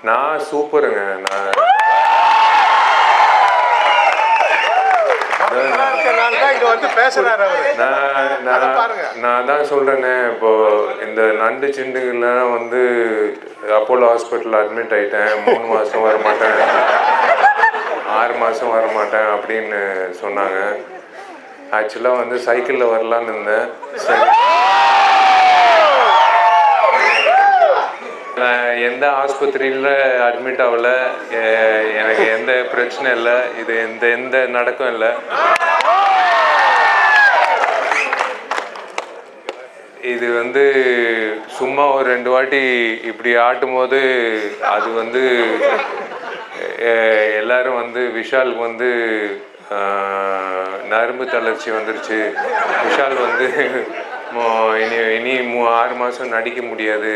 நான் சூப்பருங்க. நான் தான் சொல்றேனே, இப்போ இந்த நண்டு சிண்டுகள்லாம் வந்து அப்போலோ ஹாஸ்பிட்டல் அட்மிட் ஆயிட்டேன். 3 மாசம் வரமாட்டேன், 6 மாசம் வரமாட்டேன் அப்படின்னு சொன்னாங்க. ஆக்சுவலாக வந்து சைக்கிளில் வரலான்னு இருந்தேன். சரி, நான் எந்த ஆஸ்பத்திரியில் அட்மிட் ஆகல, எனக்கு எந்த பிரச்சனை இல்லை, இது எந்த நடக்கும் இல்லை. இது வந்து சும்மா ஒரு 2 வாட்டி இப்படி ஆட்டும் போது அது வந்து எல்லாரும் வந்து விஷாலுக்கு வந்து நரம்பு தளர்ச்சி வந்துருச்சு, விஷால் வந்து இனி 6 மாதம் நடிக்க முடியாது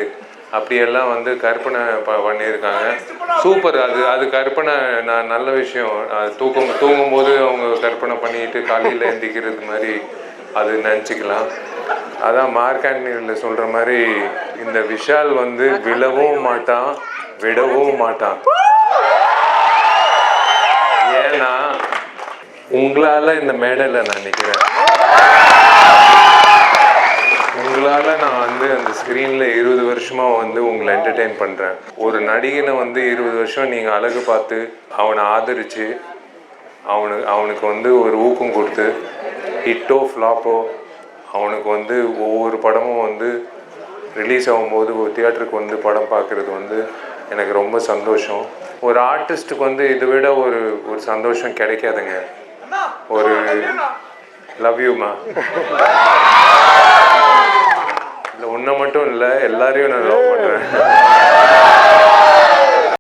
அப்படியெல்லாம் வந்து கற்பனை பண்ணியிருக்காங்க. சூப்பர். அது கற்பனை, நான் நல்ல விஷயம். அது தூங்கும்போது அவங்க கற்பனை பண்ணிட்டு காலையில் எந்திக்கிறது மாதிரி அது நினச்சிக்கலாம். அதான் மார்க் ஆண்டனியில் சொல்கிற மாதிரி இந்த விஷால் வந்து விழவும் மாட்டான், விடவும் மாட்டான். ஏன்னா உங்களால் இந்த மேடையில் நான் நிற்கிறேன், உங்களால் நான் வந்து அந்த ஸ்க்ரீனில் 20 வருஷமாக வந்து உங்களை என்டர்டெயின் பண்ணுறேன். ஒரு நடிகனை வந்து 20 வருஷம் நீங்கள் அழகு பார்த்து அவனை ஆதரித்து அவனுக்கு வந்து ஒரு ஊக்கம் கொடுத்து ஹிட்டோ ஃப்ளாப்போ அவனுக்கு வந்து ஒவ்வொரு படமும் வந்து ரிலீஸ் ஆகும்போது ஒரு தியேட்டருக்கு வந்து படம் பார்க்குறது வந்து எனக்கு ரொம்ப சந்தோஷம். ஒரு ஆர்டிஸ்ட்டுக்கு வந்து இதை விட ஒரு சந்தோஷம் கிடைக்காதுங்க. ஒரு லவ் யூமா. இல்லை, ஒன்றை மட்டும் இல்லை, எல்லாரையும் நான் லவ் பண்ணுறேன்.